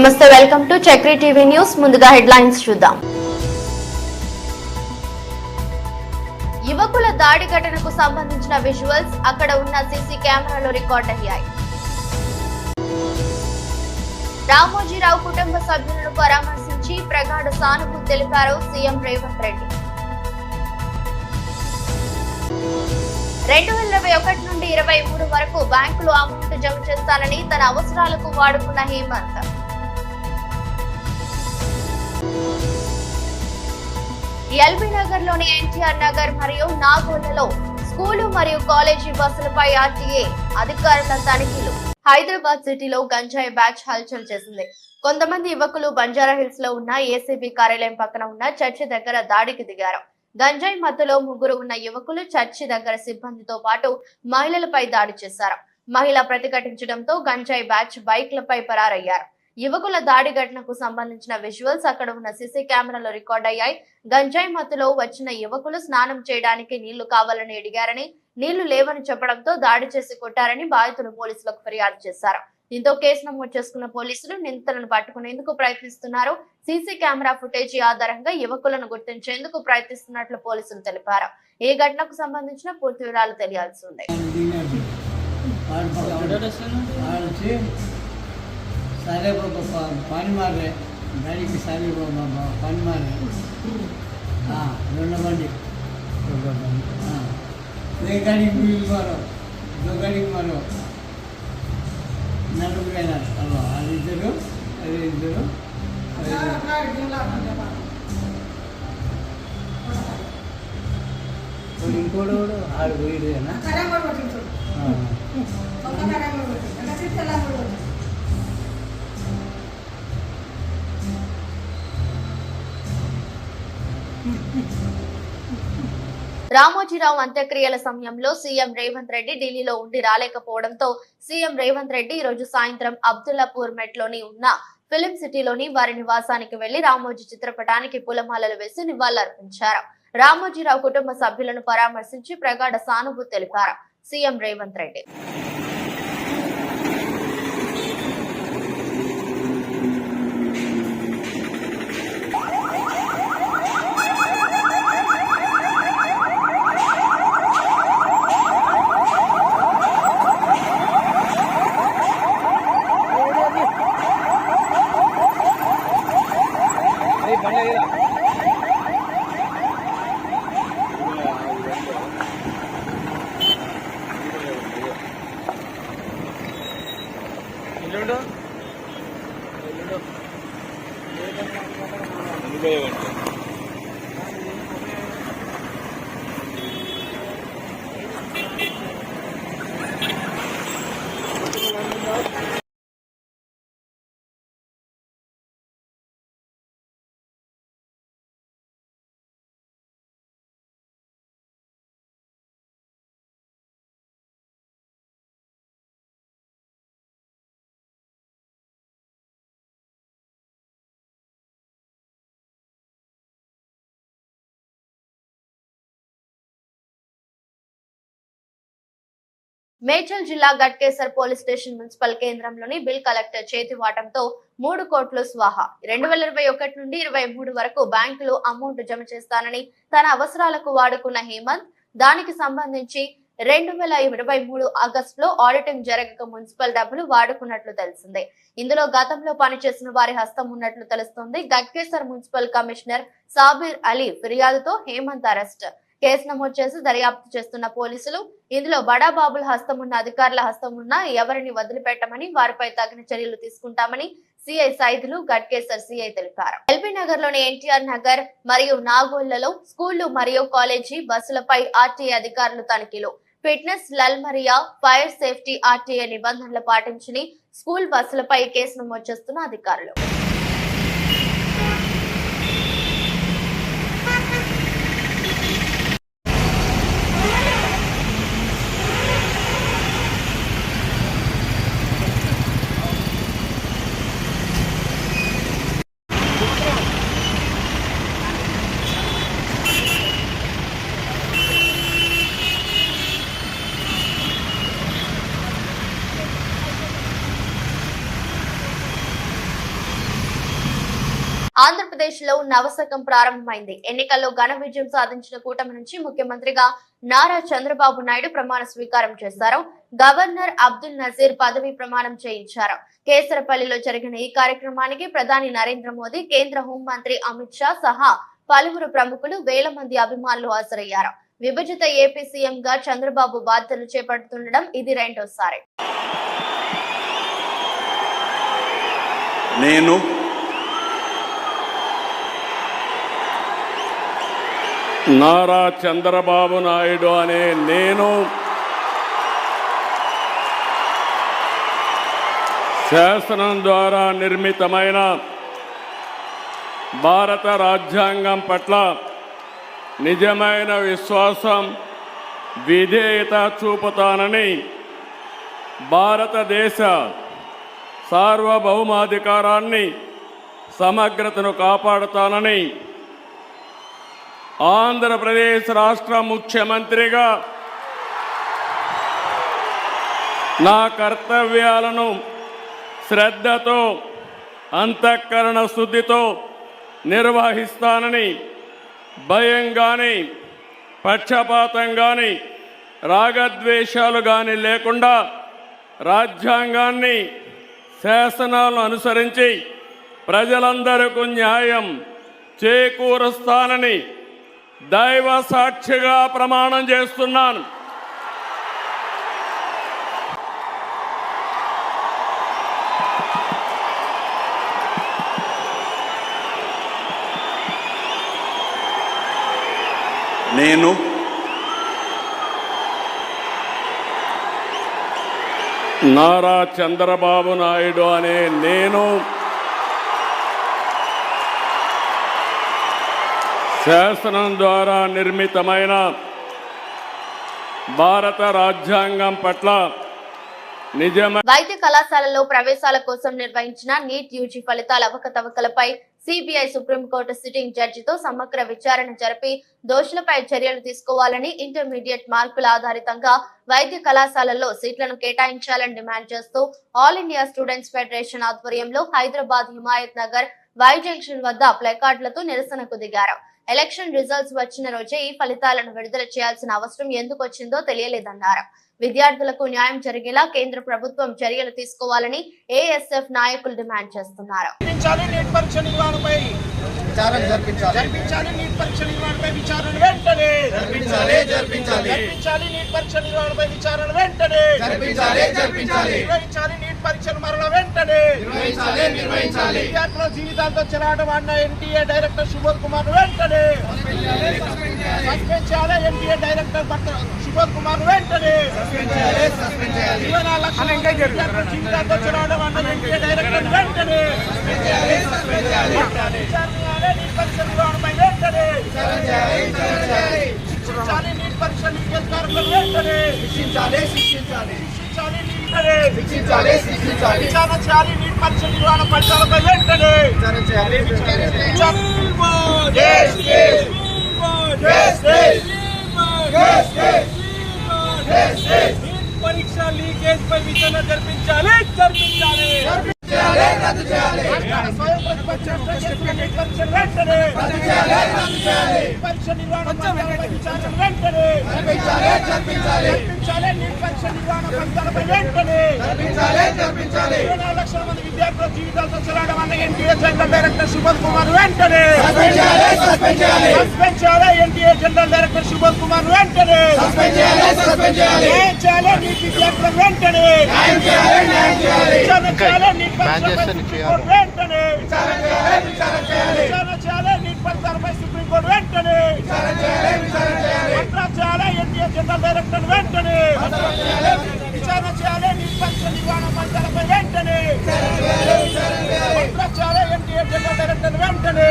నమస్తే, welcome to Chakri TV news. ముందుగా headlines చూద్దాం. యువకుల దాడి ఘటనకు సంబంధించిన విజువల్స్ అక్కడ ఉన్న సీసీ కెమెరాలో రికార్డ్ అయ్యాయి. రామోజీరావు కుటుంబ సభ్యులను పరామర్శించి ప్రగాఢ సానుభూతి తెలిపారు సీఎం రేవంత్ రెడ్డి. 2021 నుండి 23 వరకు బ్యాంకులు అమౌంట్ జమ చేస్తానని తన అవసరాలకు వాడుకున్న హేమంత్. ఎల్బీ నగర్ లోని ఎన్టీఆర్ నగర్ మరియు నాగోళ్లలో స్కూలు మరియు కాలేజీ బస్సులపై ఆర్టీఏ అధికారుల తనిఖీలు. హైదరాబాద్ సిటీలో గంజాయి బ్యాచ్ హల్చల్ చేసింది. కొంతమంది యువకులు బంజారా హిల్స్ లో ఉన్న ఏసీబీ కార్యాలయం పక్కన ఉన్న చర్చి దగ్గర దాడికి దిగారు. గంజాయి మత్తులో 3 ఉన్న యువకులు చర్చి దగ్గర సిబ్బందితో పాటు మహిళలపై దాడి చేశారు. మహిళ ప్రతిఘటించడంతో గంజాయి బ్యాచ్ బైక్లపై పరారయ్యారు. యువకుల దాడి ఘటనకు సంబంధించిన విజువల్స్ అక్కడ ఉన్న సీసీ కెమెరాలో రికార్డ్ అయ్యాయి. గంజాయి మత్తులో వచ్చిన యువకులు స్నానం చేయడానికి నీళ్లు కావాలని అడిగారని, నీళ్లు లేవని చెప్పడంతో దాడి చేసి కొట్టారని బాధితులు పోలీసులకు ఫిర్యాదు చేశారు. దీంతో కేసు నమోదు చేసుకున్న పోలీసులు నిందితులను పట్టుకునేందుకు ప్రయత్నిస్తున్నారు. సీసీ కెమెరా ఫుటేజీ ఆధారంగా యువకులను గుర్తించేందుకు ప్రయత్నిస్తున్నట్లు పోలీసులు తెలిపారు. ఈ ఘటనకు సంబంధించిన పూర్తి వివరాలు తెలియాల్సి ఉంది. सारे पानी मार रहे गाड़ी की सारी पानी मार रहे। हाँ दोनों बंडी हाँ एक गाड़ी मारो, 2 गाड़ी मारो, नलुगु अल्वा అది ఇద్దరు ఇంకోడు ఆడు పోయిడేనా రామోజీరావు అంత్యక్రియల సమయంలో సీఎం రేవంత్ రెడ్డి ఢిల్లీలో ఉండి రాలేకపోవడంతో సీఎం రేవంత్ రెడ్డి ఈ రోజు సాయంత్రం అబ్దుల్లాపూర్ మెట్లోని ఉన్న ఫిలిం సిటీలోని వారి నివాసానికి వెళ్లి రామోజీ చిత్రపటానికి పూలమాలలు వేసి నివాళులర్పించారు. రామోజీరావు కుటుంబ సభ్యులను పరామర్శించి ప్రగాఢ సానుభూతి తెలిపారు సీఎం రేవంత్ రెడ్డి. మేడ్చల్ జిల్లా గట్కేసర్ పోలీస్ స్టేషన్ మున్సిపల్ కేంద్రంలోని బిల్ కలెక్టర్ చేతివాటంతో 3 కోట్లు స్వాహా. 2021 నుండి 23 వరకు బ్యాంకులు అమౌంట్ జమ చేస్తానని తన అవసరాలకు వాడుకున్న హేమంత్ దానికి సంబంధించి 2023 ఆగస్టులో ఆడిటింగ్ జరగక మున్సిపల్ డబ్బులు వాడుకున్నట్లు తెలిసిందే. ఇందులో గతంలో పనిచేసిన వారి హస్తం ఉన్నట్లు తెలుస్తోంది. గట్కేసర్ మున్సిపల్ కమిషనర్ సాబిర్ అలీ ఫిర్యాదుతో హేమంత్ అరెస్ట్. కేసు నమోదు చేసి దర్యాప్తు చేస్తున్న పోలీసులు ఇందులో బడాబాబుల హస్తం ఉన్న, అధికారుల హస్తం ఉన్న ఎవరిని వదిలిపెట్టమని, వారిపై తగిన చర్యలు తీసుకుంటామని సిఐ సైదులు గట్కేసర్ సిఐ తెలిపారు. ఎల్బీ నగర్ లోని ఎన్టీఆర్ నగర్ మరియు నాగోళ్లలో స్కూళ్లు మరియు కాలేజీ బస్సులపై ఆర్టీఏ అధికారులు తనిఖీలు. ఫిట్నెస్, లల్మరియా, ఫైర్ సేఫ్టీ, ఆర్టీఏ నిబంధనలు పాటించని స్కూల్ బస్సులపై కేసు నమోదు చేస్తున్న అధికారులు. లో నవశకం ప్రారంభమైంది. ఎన్నికల్లో ఘన విజయం సాధించిన కూటమి నుంచి ముఖ్యమంత్రిగా నారా చంద్రబాబు నాయుడు ప్రమాణ స్వీకారం చేశారు. గవర్నర్ అబ్దుల్ నజీర్ పదవి ప్రమాణం చేయించారు. కేసరపల్లిలో జరిగిన ఈ కార్యక్రమానికి ప్రధాని నరేంద్ర మోదీ, కేంద్ర హోంమంత్రి అమిత్ షా సహా పలువురు ప్రముఖులు, వేల మంది అభిమానులు హాజరయ్యారు. విభజిత ఏపీ సీఎం గా చంద్రబాబు బాధ్యతలు చేపడుతుండడం ఇది రెండోసారి. నేను నారా చంద్రబాబు నాయుడు అనే నేను శాసనం ద్వారా నిర్మితమైన భారత రాజ్యాంగం పట్ల నిజమైన విశ్వాసం, విధేయత చూపుతానని, భారతదేశ సార్వభౌమాధికారాన్ని, సమగ్రతను కాపాడుతానని, ఆంధ్రప్రదేశ్ రాష్ట్ర ముఖ్యమంత్రిగా నా కర్తవ్యాలను శ్రద్ధతో, అంతఃకరణ శుద్ధితో నిర్వహిస్తానని, భయం కానీ, పక్షపాతం కానీ, రాగద్వేషాలు కానీ లేకుండా రాజ్యాంగాన్ని, శాసనాలను అనుసరించి ప్రజలందరికీ న్యాయం చేకూరుస్తానని దైవ సాక్షిగా ప్రమాణం చేస్తున్నాను. నేను నారా చంద్రబాబు నాయుడు అనే నేను శాసనం ద్వారా నిర్మితమైన భారత రాజ్యాంగం పట్ల నిజమైన వైద్య కళాశాలలో ప్రవేశాల కోసం నిర్వహించిన నీట్ యూజీ ఫలితాల అవకతవకలపై సిబిఐ సుప్రీంకోర్టు సిట్టింగ్ జడ్జితో సమగ్ర విచారణ జరిపి దోషులపై చర్యలు తీసుకోవాలని, ఇంటర్మీడియట్ మార్కుల ఆధారితంగా వైద్య కళాశాలల్లో సీట్లను కేటాయించాలని డిమాండ్ చేస్తూ ఆల్ ఇండియా స్టూడెంట్స్ ఫెడరేషన్ ఆధ్వర్యంలో హైదరాబాద్ హిమాయత్ నగర్ వై జంక్షన్ వద్ద ప్లకార్డులతో నిరసనకు దిగారు. ఎలక్షన్ రిజల్ట్స్ వచ్చిన రోజే ఈ ఫలితాలను విడుదల చేయాల్సిన అవసరం ఎందుకు వచ్చిందో తెలియలేదన్నారు. విద్యార్థులకు న్యాయం జరిగేలా కేంద్ర ప్రభుత్వం చర్యలు తీసుకోవాలని ఏఎస్ఎఫ్ నాయకులు డిమాండ్ చేస్తున్నారు. జీవితాలతో చెలాటం ఆడిన ఎన్టీఏ డైరెక్టర్ సుబోధ్ కుమార్ వెంటనే సస్పెండ్ చేయాలి. ఎన్టీఏ డైరెక్టర్ సుబోధ్ కుమార్ వెంటనే 24 లక్షల జీవితాలతో చెలాటం ఆడిన ఎన్టీఏ డైరెక్టర్ వెంటనే నీట్ పరీక్ష లీకేజ్ కారకులను వెంటనే విచారణ చేయాలి. నీట్ పరీక్ష నిర్వహణ ఫలితాలపై వెంటనే పరీక్ష లీకేజ్ పై విచారణ జరిపించాలి. స్వయం ప్రతిపక్ష వెంటనే పరీక్ష నిర్వహణ విచారణ వెంటనే జరిపించాలి. నీట్ పరీక్ష నిర్వహణ ఫలితాలపై వెంటనే 24 లక్షల మంది విద్యార్థుల జీవితాలతో చెలాటం అన్న NTA general director Subodh Kumar వెంటనే సస్పెండ్ చేయాలి. NTA general director Subodh Kumar వెంటనే న్యాయం చేయాలి. నీట్ విద్యార్థుల వెంటనే విచారణ చేయాలి. నీట్ వెంటనే విచారణ చేయాలి. నీట్ ఫలితాలపై సుప్రీంకోర్టు వెంటనే చేయాలి. ఎన్టీఏ జనరల్ డైరెక్టర్ వెంటనే విచారణ చేయాలి. నీట్ పరీక్ష నిర్వహణ ఫలితాలపై వెంటనే చేయాలి. ఎన్టీఏ జనరల్ డైరెక్టర్ వెంటనే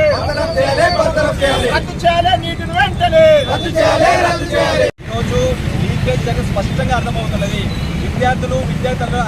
రద్దు చేయాలి. నీటిని వెంటనే ఈరోజు లీకేజ్ దగ్గర స్పష్టంగా అర్థమవుతున్నది. విద్యార్థులు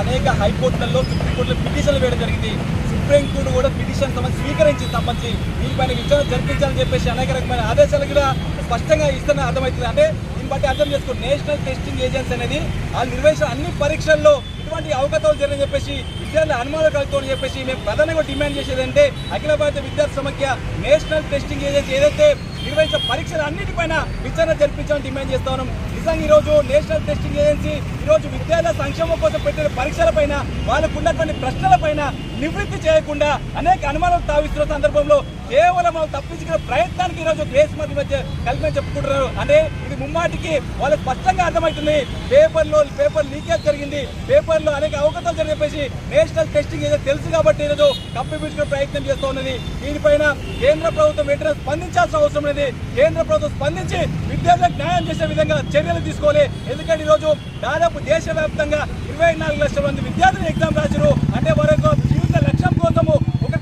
అనేక హైకోర్టులలో, సుప్రీంకోర్టులో పిటిషన్లు వేయడం జరిగింది. సుప్రీంకోర్టు కూడా పిటిషన్ స్వీకరించి సంబంధించి దీనిపైన విచారణ జరిపించాలని చెప్పేసి అనేక రకమైన ఆదేశాలు కూడా స్పష్టంగా ఇస్తున్న అర్థమవుతుంది. అంటే దీన్ని బట్టి అర్థం చేసుకోండి, నేషనల్ టెస్టింగ్ ఏజెన్సీ అనేది వాళ్ళు నిర్వహించిన అన్ని పరీక్షల్లో ఎటువంటి అవకతవలు జరిగిన చెప్పేసి విద్యార్థుల అనుమానాలు కలుగుతామని చెప్పేసి మేము ప్రధానంగా డిమాండ్ చేసేది అంటే అఖిల భారత విద్యార్థి సమాఖ్య నేషనల్ టెస్టింగ్ ఏజెన్సీ ఏదైతే నిర్వహించిన పరీక్షలు అన్నిటిపైన విచారణ జరిపించాలని డిమాండ్ చేస్తా ఉన్నాం. నిజంగా ఈరోజు నేషనల్ టెస్టింగ్ ఏజెన్సీ ఈరోజు విద్యార్థుల సంక్షేమం కోసం పెట్టిన పరీక్షలపైన వాళ్ళకు ఉన్నటువంటి ప్రశ్నలపైన నివృత్తి చేయకుండా అనేక అనుమానాలు తావిస్తున్న సందర్భంలో కేవలం వాళ్ళు తప్పించుకునే ప్రయత్నానికి ఈరోజు దేశ మధ్య కలిపి చెప్పుకుంటున్నారు. అంటే ఇది ముమ్మాటికి వాళ్ళకి స్పష్టంగా అర్థమవుతుంది. పేపర్ లీకేజ్ జరిగింది, పేపర్లో అనేక అవకతవలు జరిగి చెప్పేసి నేషనల్ టెస్టింగ్ ఏజెన్సీ తెలుసు కాబట్టి ఈరోజు కప్పిపుచ్చుకునే ప్రయత్నం చేస్తూ ఉన్నది. దీనిపైన కేంద్ర ప్రభుత్వం వెంటనే స్పందించాల్సిన అవసరం ఉంది. కేంద్ర ప్రభుత్వం స్పందించి విద్యార్థులకు న్యాయం చేసే విధంగా చర్యలు తీసుకోవాలి. ఎందుకంటే ఈరోజు దాదాపు దేశవ్యాప్తంగా 24 లక్షల మంది విద్యార్థులు ఎగ్జామ్ రాశారు. అంటే వారి యొక్క జీవిత లక్ష్యం కోసము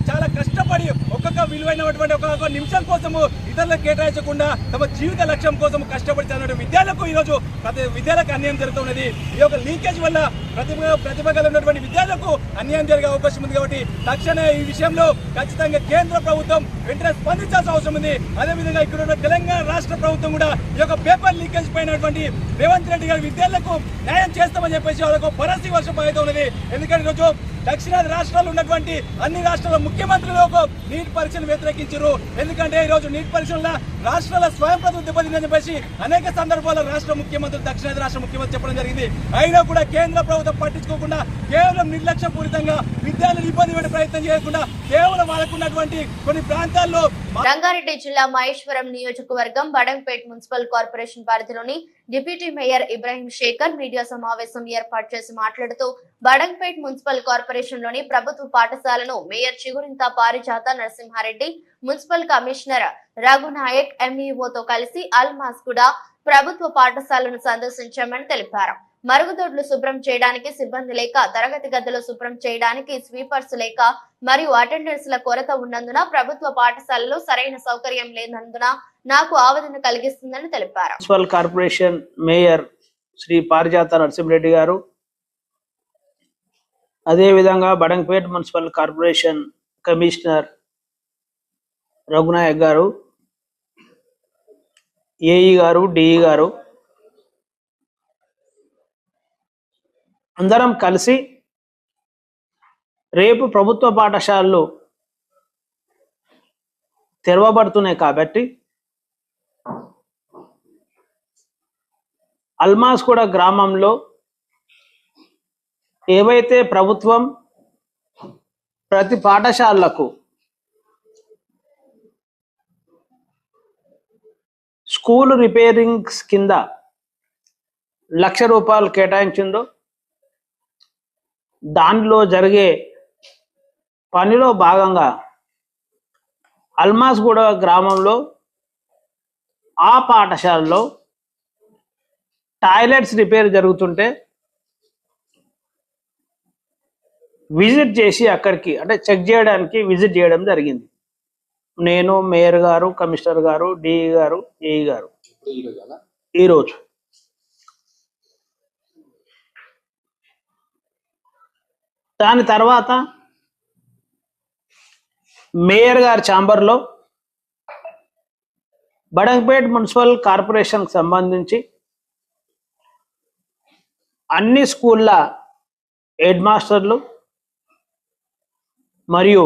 చాలా కష్టపడి ఒక్కొక్క విలువైనటువంటి ఒక్కొక్క నిమిషం కోసము ఇతరులకు కేటాయించకుండా తమ జీవిత లక్ష్యం కోసం కష్టపడి చదివిన విద్యార్థులకు ఈరోజు విద్యార్థులకు అన్యాయం జరుగుతున్నది. ఈ యొక్క లీకేజ్ వల్ల ప్రతిభ కలిగినటువంటి విద్యార్థులకు అన్యాయం జరిగే అవకాశం ఉంది. కాబట్టి తక్షణమే ఈ విషయంలో ఖచ్చితంగా కేంద్ర ప్రభుత్వం వెంటనే స్పందించాల్సిన అవసరం ఉంది. అదేవిధంగా ఇక్కడ ఉన్న తెలంగాణ రాష్ట్ర ప్రభుత్వం కూడా ఈ యొక్క పేపర్ లీకేజ్ పైనటువంటి రేవంత్ రెడ్డి గారి విద్యార్థులకు న్యాయం చేస్తామని చెప్పేసి వాళ్ళకు భరోసా వర్షం అయితే ఉన్నది. ఎందుకంటే ఈరోజు దక్షిణాది రాష్ట్రాలు ఉన్నటువంటి అన్ని రాష్ట్రాల ముఖ్యమంత్రులు నీట్ పరీక్షను వ్యతిరేకించారు. ఎందుకంటే ఈరోజు నీట్ పరీక్షల రాష్ట్రాల స్వయం ప్రతిపత్తి దెబ్బతిందని చెప్పేసి అనేక సందర్భాల్లో రాష్ట్ర ముఖ్యమంత్రులు దక్షిణాది రాష్ట్ర ముఖ్యమంత్రి చెప్పడం జరిగింది. అయినా కూడా కేంద్ర ప్రభుత్వం పట్టించుకోకుండా కేవలం నిర్లక్ష్యపూరితంగా విద్యార్థులు ఇబ్బంది పెట్టే ప్రయత్నం చేయకుండా కేవలం వాళ్ళకున్నటువంటి కొన్ని ప్రాంతాల్లో రంగారెడ్డి జిల్లా మహేశ్వరం నియోజకవర్గం బడంగ్పేట్ మున్సిపల్ కార్పొరేషన్ పరిధిలోని deputy mayor Ibrahim Shekar media సమావేశం ఏర్పాటు చేసి మాట్లాడుతూ బడంగ్పేట్ మున్సిపల్ కార్పొరేషన్ లోని ప్రభుత్వ పాఠశాలను మేయర్ చిగురింత పారిజాత నరసింహారెడ్డి, మున్సిపల్ కమిషనర్ రఘునాయక్ ఎంఈఓతో కలిసి అల్మాస్ కూడా ప్రభుత్వ పాఠశాలను సందర్శించామని తెలిపారు. మరుగుదొడ్లు శుభ్రం చేయడానికి సిబ్బంది లేక, తరగతి గదులు శుభ్రం చేయడానికి స్వీపర్స్ లేక మరియు అటెండర్స్ ల కొరత ఉన్నందున ప్రభుత్వ పాఠశాలలో సరైన సౌకర్యం లేనందున నాకు ఆవేదన కలిగిస్తుందని తెలిపారు. మున్సిపల్ కార్పొరేషన్ మేయర్ శ్రీ పారిజాత నరసింహారెడ్డి గారు, అదేవిధంగా Badangpet municipal corporation commissioner Raghu Nayak గారు, ఏఈ గారు, డిఈ గారు అందరం కలిసి రేపు ప్రభుత్వ పాఠశాలలు తెరవబడుతున్నాయి కాబట్టి అల్మాస్గూడ గ్రామంలో ఏవైతే ప్రభుత్వం ప్రతి పాఠశాలకు స్కూల్ రిపేరింగ్స్ కింద 1,00,000 రూపాయలు కేటాయించిందో దానిలో జరిగే పనిలో భాగంగా అల్మాస్గూడ గ్రామంలో ఆ పాఠశాలలో టాయిలెట్స్ రిపేర్ జరుగుతుంటే విజిట్ చేసి అక్కడికి అంటే చెక్ చేయడానికి విజిట్ చేయడం జరిగింది. నేను, మేయర్ గారు, కమిషనర్ గారు, డిఈ గారు, ఏఈ గారు ఈరోజు దాని తర్వాత మేయర్ గారి ఛాంబర్లో బడంగ్పేట్ మున్సిపల్ కార్పొరేషన్కి సంబంధించి అన్ని స్కూళ్ళ హెడ్ మాస్టర్లు మరియు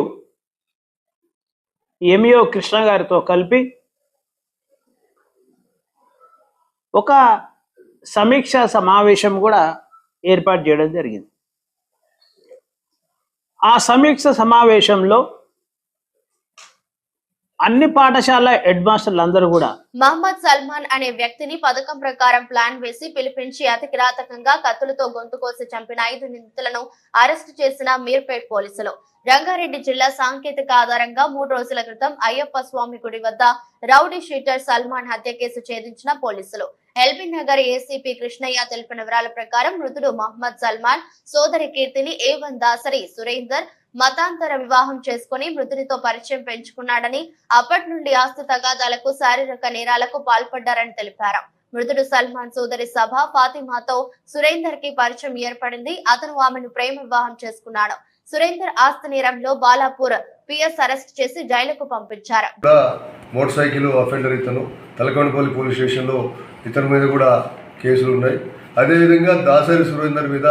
ఎంఈఓ కృష్ణ గారితో కలిపి ఒక సమీక్షా సమావేశం కూడా ఏర్పాటు చేయడం జరిగింది. ఆ సమీక్ష సమావేశంలో అన్ని పాఠశాల హెడ్ మాస్టర్లు అందరూ కూడా మహమ్మద్ సల్మాన్ అనే వ్యక్తిని పథకం ప్రకారం ప్లాన్ వేసి పిలిపించి అతి కిరాతకంగా కత్తులతో గొంతు కోసి చంపిన 5 నిందితులను అరెస్టు చేసిన మీర్పేట్ పోలీసులు. రంగారెడ్డి జిల్లా సాంకేతిక ఆధారంగా 3 రోజుల క్రితం అయ్యప్ప స్వామి గుడి వద్ద రౌడీ షీటర్ సల్మాన్ హత్య కేసు ఛేదించిన పోలీసులు. ఎల్బీ నగర్ ఏసీపీ కృష్ణయ్య తెలిపిన వివరాల ప్రకారం మృతుడు మహమ్మద్ సల్మాన్ సోదరి కీర్తిని A1 దాసరి సురేందర్ మతాంతర వివాహం చేసుకుని మృతునితో పరిచయం పెంచుకున్నాడని, అప్పటి నుండి ఆస్తి తగాదాలకు, శారీరక నేరాలకు పాల్పడ్డారని తెలిపారు. మృతుడు సల్మాన్ సోదరి సభ ఫాతిమాతో సురేందర్ కి పరిచయం ఏర్పడింది. అతను ఆమెను ప్రేమ వివాహం చేసుకున్నాడు. సురేందర్ ఆస్తి నేరంలో బాలాపూర్ పిఎస్ అరెస్ట్ చేసి జైలుకు పంపించారు. మోటార్ సైకిల్ అఫెండర్ ఇతను తలకొండపల్లి పోలీస్ స్టేషన్లో ఇతని మీద కూడా కేసులు ఉన్నాయి. అదేవిధంగా దాసరి సురేందర్ మీద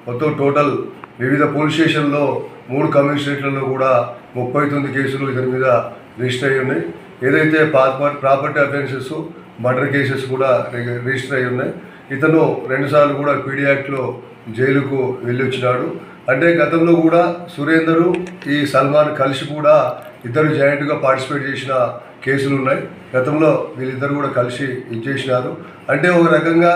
మొత్తం టోటల్ వివిధ పోలీస్ స్టేషన్లో 3 కమిషనరేట్లలో కూడా 39 కేసులు ఇతని మీద రిజిస్టర్ అయ్యి ఉన్నాయి. ఏదైతే ప్రాపర్టీ అఫెన్సెస్ మర్డర్ కేసెస్ కూడా రిజిస్టర్ అయ్యి ఉన్నాయి. ఇతను 2 సార్లు కూడా పీడీ యాక్ట్లో జైలుకు వెళ్ళి వచ్చినాడు. అంటే గతంలో కూడా సురేందర్ ఈ సల్మాన్ కలిసి కూడా ఇద్దరు జాయింట్గా పార్టిసిపేట్ చేసిన కేసులు ఉన్నాయి. గతంలో వీళ్ళిద్దరు కూడా కలిసి ఇచ్చేసినారు. అంటే ఒక రకంగా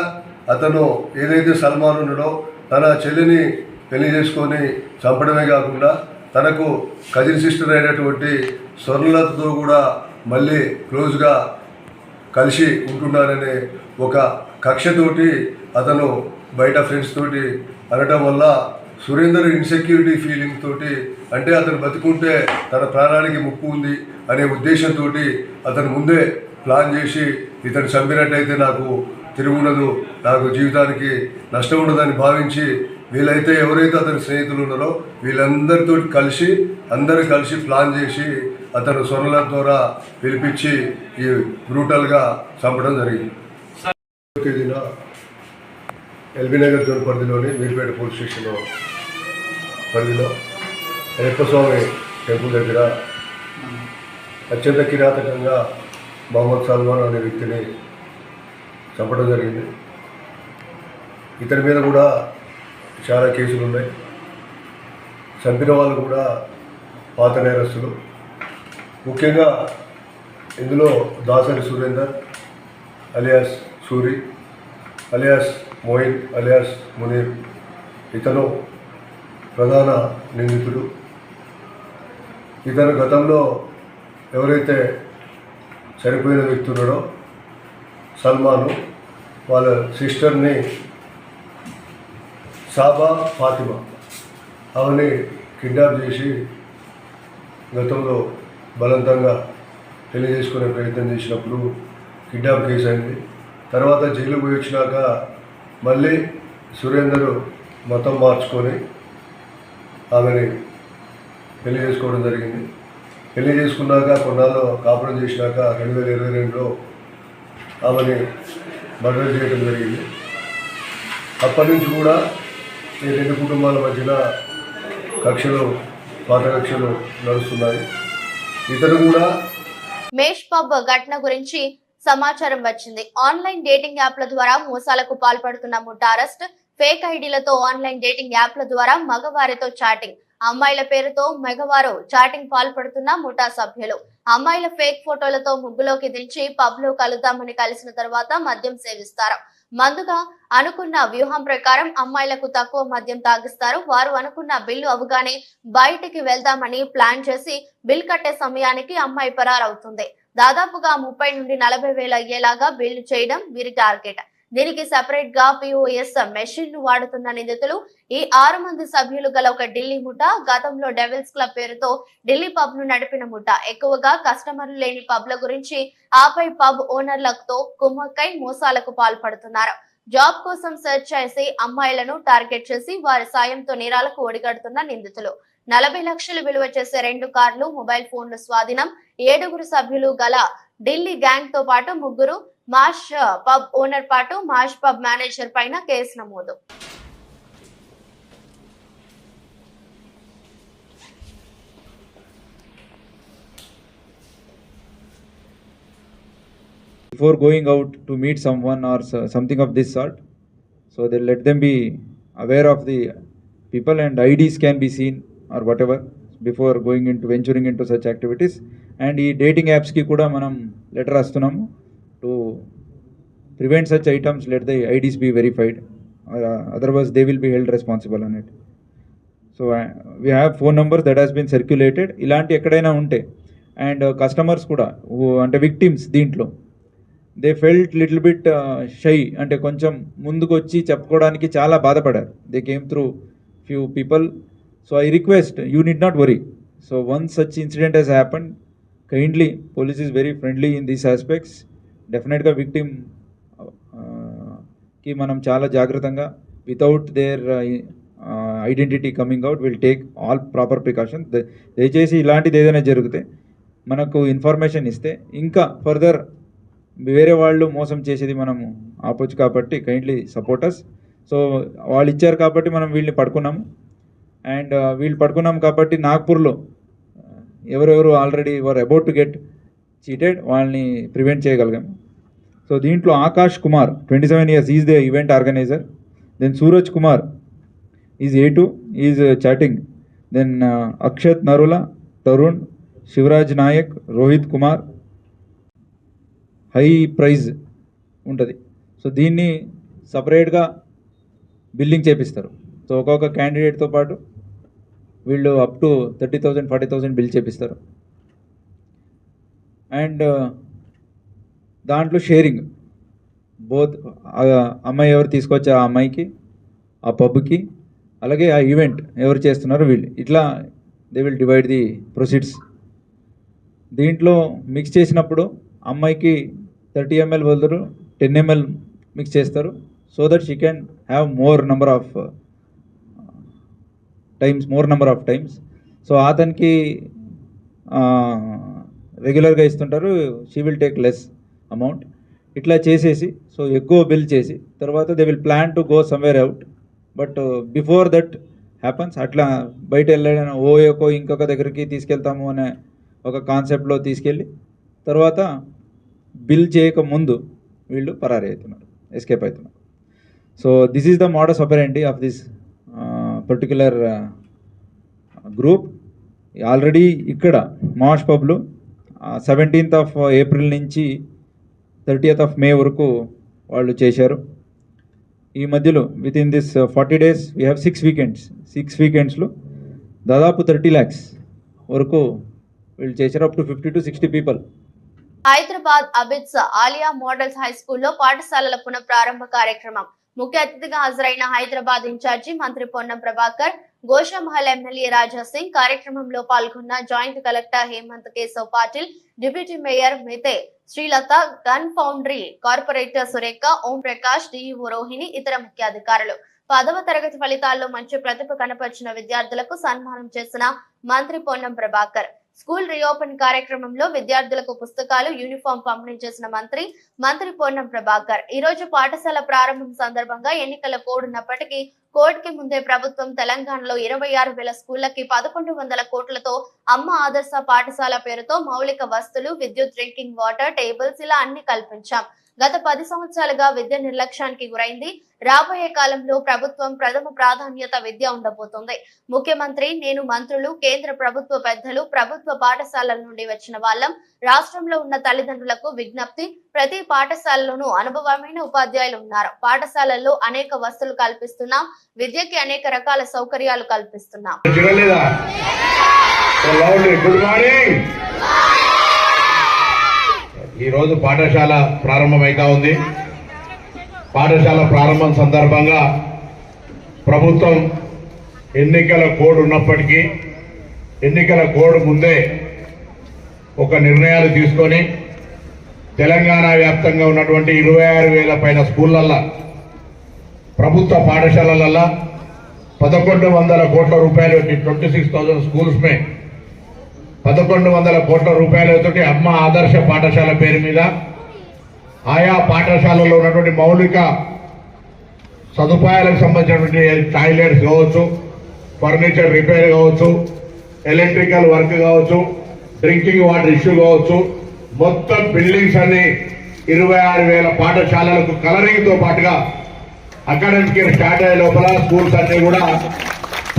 అతను ఏదైతే సల్మాన్ ఉన్నాడో తన చెల్లిని పెళ్లి చేసుకొని చంపడమే కాకుండా తనకు కజిన్ సిస్టర్ అయినటువంటి స్వర్ణలతతో కూడా మళ్ళీ క్లోజ్గా కలిసి ఉంటున్నారనే ఒక కక్షతోటి అతను బయట ఫ్రెండ్స్ తోటి అనడం వల్ల సురేందర్ ఇన్సెక్యూరిటీ ఫీలింగ్ తోటి, అంటే అతను బతుకుంటే తన ప్రాణానికి ముప్పు ఉంది అనే ఉద్దేశంతో అతను ముందే ప్లాన్ చేసి ఇతను చంపినట్టయితే నాకు తిరుగుండదు, నాకు జీవితానికి నష్టం ఉండదని భావించి వీళ్ళైతే ఎవరైతే అతని స్నేహితులు ఉన్నారో వీళ్ళందరితో అందరూ కలిసి ప్లాన్ చేసి అతను స్వర్ణలత ద్వారా పిలిపించి ఈ బ్రూటల్గా చంపడం జరిగింది. తేదీన ఎల్బీ నగర్ జోన్ పరిధిలోని మీర్పేట పోలీస్ స్టేషన్ పరిధిలో అయ్యప్పస్వామి టెంపుల్ దగ్గర అత్యంత కిరాతకంగా మహమ్మద్ సల్మాన్ అనే వ్యక్తిని చంపడం జరిగింది. ఇతని మీద కూడా చాలా కేసులు ఉన్నాయి. చంపిన వాళ్ళు కూడా పాత నేరస్తులు. ముఖ్యంగా ఇందులో Dasari Surender alias Suri alias Moin alias Munir ఇతను ప్రధాన నిందితుడు. ఇతను గతంలో ఎవరైతే చనిపోయిన వ్యక్తి ఉన్నాడో సల్మాను వాళ్ళ సిస్టర్ని సాబా ఫాతిమా ఆమెని కిడ్నాప్ చేసి గతంలో బలవంతంగా పెళ్లి చేసుకునే ప్రయత్నం చేసినప్పుడు కిడ్నాప్ కేసు అయింది. తర్వాత జైలు పోయి వచ్చినాక మళ్ళీ సురేందర్ మతం మార్చుకొని ఆమెని పెళ్లి చేసుకోవడం జరిగింది. పెళ్లి చేసుకున్నాక కొన్నాళ్ళు కాపురం చేసినాక 2022లో ఆమెని మర్డర్ చేయడం జరిగింది. అప్పటి నుంచి కూడా ఈ 2 కుటుంబాల మధ్యన పాత కక్షలు నడుస్తున్నాయి. ఇతను కూడా మేష్ పబ్ ఘటన గురించి సమాచారం వచ్చింది. ఆన్లైన్ డేటింగ్ యాప్ల ద్వారా మోసాలకు పాల్పడుతున్న ముఠా అరెస్ట్. ఫేక్ ఐడీలతో ఆన్లైన్ డేటింగ్ యాప్ల ద్వారా మగవారితో చాటింగ్, అమ్మాయిల పేరుతో మగవారు చాటింగ్ పాల్పడుతున్న ముఠా సభ్యులు. అమ్మాయిల ఫేక్ ఫోటోలతో ముగ్గులోకి దించి పబ్ లో కలుద్దామని కలిసిన తర్వాత మద్యం సేవిస్తారు. మందుగా అనుకున్న వ్యూహం ప్రకారం అమ్మాయిలకు తక్కువ మద్యం తాగిస్తారు. వారు అనుకున్న బిల్లు అవగానే బయటికి వెళ్దామని ప్లాన్ చేసి బిల్ కట్టే సమయానికి అమ్మాయి పరారవుతుంది. దాదాపుగా 30 నుండి 40 వేలు అయ్యేలాగా బిల్లు చేయడం వీరి టార్గెట్. దీనికి సెపరేట్ గా POS మెషిన్ ను వాడుతున్న నిందితులు ఈ 6 మంది సభ్యులు గల ఒక ఢిల్లీ ముఠా. గతంలో డెవిల్స్ క్లబ్ పేరుతో ఢిల్లీ పబ్ ను నడిపిన ముఠా. ఎక్కువగా కస్టమర్లు లేని పబ్ల గురించి ఆపై పబ్ ఓనర్లతో కుమ్మక్కై మోసాలకు పాల్పడుతున్నారు. జాబ్ కోసం సెర్చ్ చేసి అమ్మాయిలను టార్గెట్ చేసి వారి సాయంతో నేరాలకు ఒడిగడుతున్న నిందితులు. 40 లక్షలు విలువ చేసే 2 కార్లు, మొబైల్ ఫోన్లు స్వాధీనం. 7 సభ్యులు గల ఢిల్లీ గ్యాంగ్ తో పాటు 3 మాష్ పబ్ ఓనర్ పాటు మాష్ పబ్ మేనేజర్ పైన కేసు నమోదు. Before going out to meet someone or something of this sort, so they let them be aware of the people and IDs can be seen or whatever before venturing into such activities. And ఈ dating apps ki kuda manam letter rastunamu to prevent such items. Let the IDs be verified, otherwise they will be held responsible on it. So we have phone numbers that has been circulated. ఇలాంటి ఎక్కడైనా ఉంటే and customers కూడా అంటే victims దీంట్లో they felt little bit shy, అంటే కొంచెం ముందుకు వచ్చి చెప్పుకోవడానికి చాలా బాధపడారు. They came through few people. So I request you need not worry. So once such incident has happen, kindly police is very friendly in these aspects. డెఫినెట్గా victim కి మనం చాలా జాగ్రత్తగా without their identity coming out will take all proper precautions. దయచేసి ఇలాంటిది ఏదైనా జరిగితే మనకు ఇన్ఫర్మేషన్ ఇస్తే ఇంకా ఫర్దర్ వేరే వాళ్ళు మోసం చేసేది మనము ఆపొచ్చు. కాబట్టి కైండ్లీ సపోర్ట్ us. సో వాళ్ళు ఇచ్చారు కాబట్టి మనం వీళ్ళని పడుకున్నాము. అండ్ వీళ్ళు పడుకున్నాం కాబట్టి నాగ్పూర్లో ఎవరెవరు already about to get cheated వాళ్ళని ప్రివెంట్ చేయగలిగాము. సో దీంట్లో Akash Kumar 27 years is the event organizer. Then Suraj Kumar is A2 is chatting. Then Akshat Narula, Tarun, Shivaraj Nayak, Rohit Kumar high price ఉంటుంది. సో దీన్ని సపరేట్గా బిల్లింగ్ చేపిస్తారు. సో ఒక్కొక్క క్యాండిడేట్తో పాటు వీళ్ళు అప్ టు 30,000 40,000 బిల్ చేపిస్తారు. అండ్ దాంట్లో షేరింగ్ బోత్ అమ్మాయి ఎవరు తీసుకొచ్చా ఆ అమ్మాయికి, ఆ పబ్కి, అలాగే ఆ ఈవెంట్ ఎవరు చేస్తున్నారో వీళ్ళు, ఇట్లా they will divide the proceeds. దీంట్లో మిక్స్ చేసినప్పుడు అమ్మాయికి 30 ml బదులు 10 ml మిక్స్ చేస్తారు. So that she can have more number of times. So అతనికి రెగ్యులర్గా ఇస్తుంటారు, she will take less amount. ఇట్లా చేసేసి సో ఎక్కువ బిల్ చేసి తర్వాత they will plan to go somewhere out. But before that happens, అట్లా బయట వెళ్ళడం ఓయోకో ఇంకొక దగ్గరికి తీసుకెళ్తాము అనే ఒక కాన్సెప్ట్లో తీసుకెళ్ళి తర్వాత బిల్ చేయక ముందు వీళ్ళు పరారీ అవుతున్నారు, ఎస్కేప్ అవుతున్నారు. So this is the modus ఆపరెండి of this particular group. Already ఇక్కడ మాష్ పబ్లు 17th of April నుంచి 30th of May వరకు వాళ్ళు చేశారు. ఈ మధ్యలో with in this 40 days we have 6 వీకెండ్స్లో దాదాపు 30 lakhs వరకు వీళ్ళు చేశారు. Up to 50 to 60 people. Hyderabad Abids Alia models high స్కూల్లో పాఠశాలల పునఃప్రారంభ కార్యక్రమం. ముఖ్య అతిథిగా హాజరైన హైదరాబాద్ ఇన్ఛార్జి మంత్రి పొన్నం ప్రభాకర్, గోషామహల్ ఎమ్మెల్యే రాజా సింగ్, కార్యక్రమంలో పాల్గొన్న joint collector Hemant Keshav Patil, deputy mayor Mothe Srilatha, gun foundry corporator Surekha, Om Prakash, DEO Rohini, ఇతర ముఖ్య అధికారులు. 10వ తరగతి ఫలితాల్లో మంచి ప్రతిభ కనపరిచిన విద్యార్థులకు సన్మానం చేసిన మంత్రి పొన్నం ప్రభాకర్. స్కూల్ రీఓపెన్ కార్యక్రమంలో విద్యార్థులకు పుస్తకాలు, యూనిఫామ్ పంపిణీ చేసిన మంత్రి పొన్నం ప్రభాకర్. ఈ రోజు పాఠశాల ప్రారంభం సందర్భంగా ఎన్నికల కోడ్ ఉన్నప్పటికీ కోడ్కి ముందే ప్రభుత్వం తెలంగాణలో 26,000 స్కూళ్లకి 1,100 కోట్లతో అమ్మ ఆదర్శ పాఠశాల పేరుతో మౌలిక వస్తువులు, విద్యుత్, డ్రింకింగ్ వాటర్, టేబుల్స్ ఇలా అన్ని కల్పించాం. గత 10 సంవత్సరాలుగా విద్య నిర్లక్ష్యానికి గురైంది. రాబోయే కాలంలో ప్రభుత్వం ప్రథమ ప్రాధాన్యత విద్య ఉండబోతోంది. ముఖ్యమంత్రి, నేను, మంత్రులు, కేంద్ర ప్రభుత్వ పెద్దలు, ప్రభుత్వ పాఠశాలల నుండి వచ్చిన వాళ్ళం. రాష్ట్రంలో ఉన్న తల్లిదండ్రులకు విజ్ఞప్తి, ప్రతి పాఠశాలలోనూ అనుభవమైన ఉపాధ్యాయులు ఉన్నారు. పాఠశాలల్లో అనేక వసతులు కల్పిస్తున్నాం. విద్యకి అనేక రకాల సౌకర్యాలు కల్పిస్తున్నాం. ఈరోజు పాఠశాల ప్రారంభమైతా ఉంది. పాఠశాల ప్రారంభం సందర్భంగా ప్రభుత్వం ఎన్నికల కోడ్ ఉన్నప్పటికీ ఎన్నికల కోడ్ ముందే ఒక నిర్ణయాలు తీసుకొని తెలంగాణ వ్యాప్తంగా ఉన్నటువంటి 26,000 పైన స్కూళ్ళల్లో, ప్రభుత్వ పాఠశాలలలో 1,100 కోట్ల రూపాయలు, 26,000 స్కూల్స్ మే 1,100 కోట్ల రూపాయలతోటి అమ్మ ఆదర్శ పాఠశాల పేరు మీద ఆయా పాఠశాలలో ఉన్నటువంటి మౌలిక సదుపాయాలకు సంబంధించినటువంటి టాయిలెట్స్ కావచ్చు, ఫర్నిచర్ రిపేర్ కావచ్చు, ఎలక్ట్రికల్ వర్క్ కావచ్చు, డ్రింకింగ్ వాటర్ ఇష్యూ కావచ్చు, మొత్తం బిల్డింగ్స్ అన్ని 26,000 పాఠశాలలకు కలరింగ్ తో పాటుగా అకాడమిక్ ఇయర్ స్టార్ట్ అయ్యే లోపల స్కూల్స్ అన్ని కూడా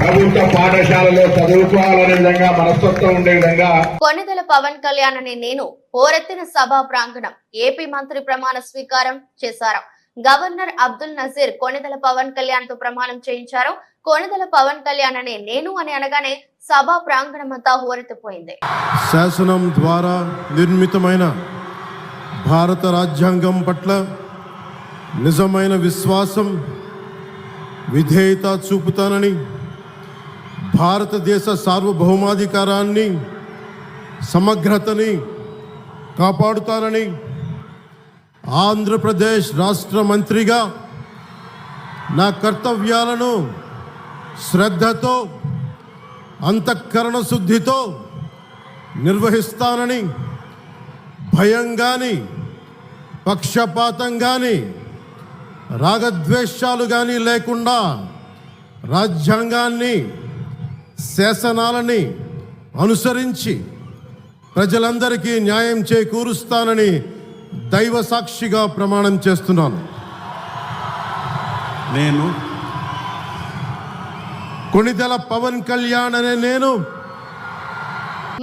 ప్రభుత్వ పాఠశాలలో చదువుకోవాలనే విధంగా, మనస్తత్వం ఉండే విధంగా. కొనిదెల పవన్ కళ్యాణ్ అనే నేను హోరెత్తిన సభా ప్రాంగణం. ఏపీ మంత్రి ప్రమాణ స్వీకారం చేశారు. గవర్నర్ అబ్దుల్ నజీర్ కొనిదెల పవన్ కళ్యాణ్ తో ప్రమాణం చేయించారు. కొనిదెల పవన్ కళ్యాణ్ అనే నేను అని అనగానే సభా ప్రాంగణం అంతా హోరెత్తిపోయింది. శాసనం ద్వారా నిర్మితమైన భారత రాజ్యాంగం పట్ల నిజమైన విశ్వాసం, విధేయత చూపుతానని, భారతదేశ సార్వభౌమాధికారాన్ని, సమగ్రతని కాపాడుతానని ఆంధ్రప్రదేశ్ రాష్ట్ర మంత్రిగా నా కర్తవ్యాలను శ్రద్ధతో, అంతఃకరణ శుద్ధితో నిర్వహిస్తానని, భయం కానీ, పక్షపాతం కానీ, రాగద్వేషాలు కానీ లేకుండా రాజ్యాంగాన్ని, శాసనాలని అనుసరించి ప్రజలందరికీ న్యాయం చేకూరుస్తానని దైవ సాక్షిగా ప్రమాణం చేస్తున్నాను. నేను కొణిదెల పవన్ కళ్యాణ్ అనే నేను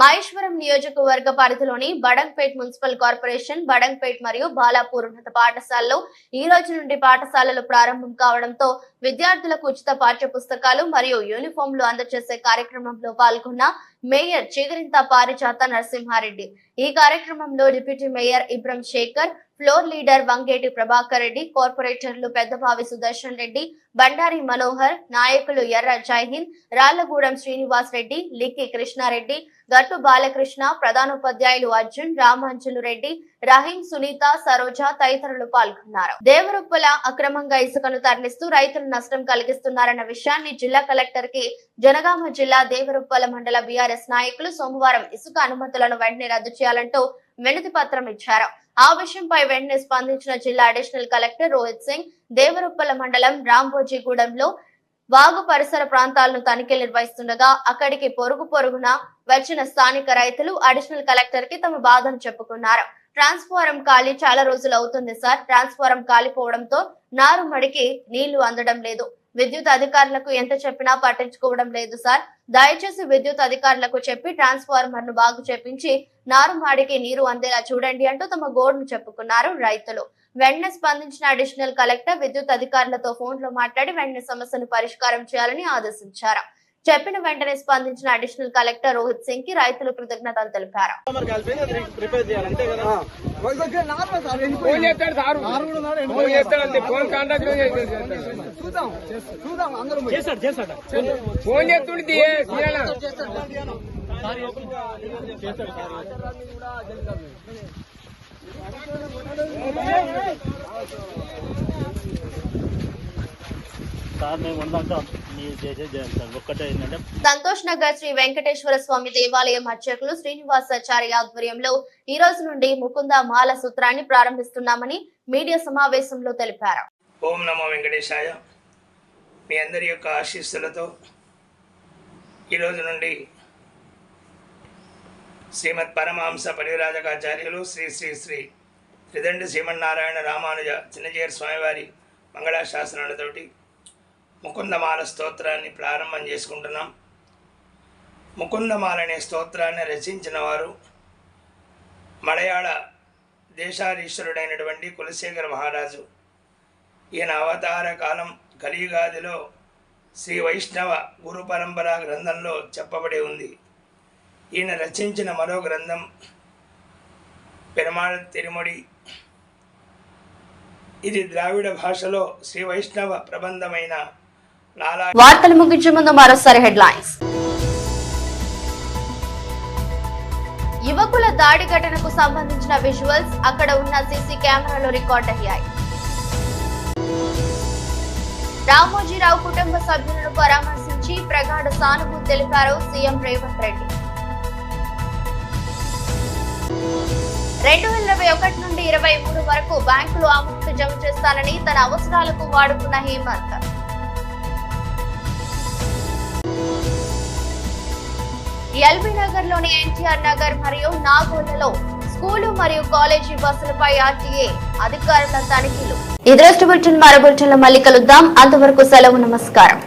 మహేశ్వరం నియోజకవర్గ పరిధిలోని బడంగ్పేట్ మున్సిపల్ కార్పొరేషన్, బడంగ్పేట్ మరియు బాలాపూర్ ఉన్నత పాఠశాలలో ఈ రోజు నుండి పాఠశాలలు ప్రారంభం కావడంతో విద్యార్థులకు ఉచిత పాఠ్య పుస్తకాలు మరియు యూనిఫామ్లు అందజేసే కార్యక్రమంలో పాల్గొన్న మేయర్ చిగురింత పారిజాత నరసింహారెడ్డి. ఈ కార్యక్రమంలో deputy mayor Ibrahim Shekar, floor leader Vangeti Prabhakar Reddy, కార్పొరేటర్లు పెద్దబావి సుదర్శన్ రెడ్డి, బండారి మనోహర్, నాయకులు ఎర్ర జైహింద్, రాళ్లగూడెం శ్రీనివాస్ రెడ్డి, లిక్కి కృష్ణారెడ్డి, గట్టు బాలకృష్ణ, ప్రధానోపాధ్యాయులు అర్జున్, రామాంజలు రెడ్డి, రహీం, సునీత, సరోజ తదితరులు పాల్గొన్నారు. దేవరుప్పల అక్రమంగా ఇసుకను తరలిస్తూ రైతులు నష్టం కలిగిస్తున్నారన్న విషయాన్ని జిల్లా కలెక్టర్ కి జనగామ జిల్లా దేవరుప్పల మండల బీఆర్ఎస్ నాయకులు సోమవారం ఇసుక అనుమతులను వెంటనే రద్దు చేయాలంటూ వినతి పత్రం ఇచ్చారు. ఆ విషయంపై వెంటనే స్పందించిన జిల్లా అడిషనల్ కలెక్టర్ రోహిత్ సింగ్ దేవరుప్పల మండలం రాంబోజీగూడెంలో వాగు పరిసర ప్రాంతాలను తనిఖీలు నిర్వహిస్తుండగా అక్కడికి పొరుగున వచ్చిన స్థానిక రైతులు అడిషనల్ కలెక్టర్ కి తమ బాధను చెప్పుకున్నారు. ట్రాన్స్ఫారం ఖాళీ చాలా రోజులు అవుతుంది సార్. ట్రాన్స్ఫారం కాలిపోవడంతో నారు మడికి నీళ్లు అందడం లేదు. విద్యుత్ అధికారులకు ఎంత చెప్పినా పట్టించుకోవడం లేదు సార్. దయచేసి విద్యుత్ అధికారులకు చెప్పి ట్రాన్స్ఫార్మర్ ను బాగు చేపించి నారుమాడికి నీరు అందేలా చూడండి అంటూ తమ గోడును చెప్పుకున్నారు రైతులు. వెంటనే స్పందించిన అడిషనల్ కలెక్టర్ విద్యుత్ అధికారులతో ఫోన్ లో మాట్లాడి వెంటనే సమస్యను పరిష్కారం చేయాలని ఆదేశించారు. చెప్పిన వెంటనే స్పందించిన అడిషనల్ కలెక్టర్ రోహిత్ సింగ్ కి రైతులు కృతజ్ఞతలు తెలిపారు. సంతోష్ నగర్ శ్రీ వెంకటేశ్వర స్వామి దేవాలయం అర్చకులు శ్రీనివాసాచార్య ఆధ్వర్యంలో ఈ రోజు నుండి ముకుంద మాల సూత్రాన్ని ప్రారంభిస్తున్నామని మీడియా సమావేశంలో తెలిపారు. ఓం నమో వెంకటేశాయ. మీ అందరి యొక్క ఆశీస్సులతో ఈరోజు నుండి శ్రీమద్ పరమహంస పరివ్రాజకాచార్యులు శ్రీ శ్రీ శ్రీ త్రిదండి శ్రీమన్నారాయణ రామానుజ చిన్నజీయర్ స్వామివారి మంగళాశాసనాలతోటి ముకుందమాల స్తోత్రాన్ని ప్రారంభం చేసుకుంటున్నాం. ముకుందమాల అనే స్తోత్రాన్ని రచించిన వారు మలయాళ దేశాధీశ్వరుడైనటువంటి కులశేఖర మహారాజు. ఈయన అవతార కాలం కలియుగాదిలో శ్రీ వైష్ణవ గురు పరంపరా గ్రంథంలో చెప్పబడి ఉంది. ఈయన రచించిన మరో గ్రంథం పెరుమాళ్ తిరుముడి. ఇది ద్రావిడ భాషలో శ్రీ వైష్ణవ ప్రబంధమైన వార్తలు ముగించే ముందు మరోసారి హెడ్లైన్స్. యువకుల దాడి ఘటనకు సంబంధించిన విజువల్స్ అక్కడ ఉన్న సీసీ కెమెరాలో రికార్డ్ అయ్యాయి. రామోజీరావు కుటుంబ సభ్యులను పరామర్శించి ప్రగాఢ సానుభూతి తెలిపారు సీఎం రేవంత్ రెడ్డి. 2021 నుండి 23 వరకు బ్యాంకులు అమౌంట్ జమ చేస్తానని తన అవసరాలకు వాడుకున్న హేమంత్. ఎల్బీ నగర్ లోని ఎన్టీఆర్ నగర్ మరియు నాగోలలో స్కూలు మరియు కాలేజీ బస్సులపై ఆర్టీఏ అధికారుల తనిఖీలు. ఈ దృష్టి బులెటిన్ మరో బులెటిన్లో మళ్ళీ కలుద్దాం. అంతవరకు సెలవు, నమస్కారం.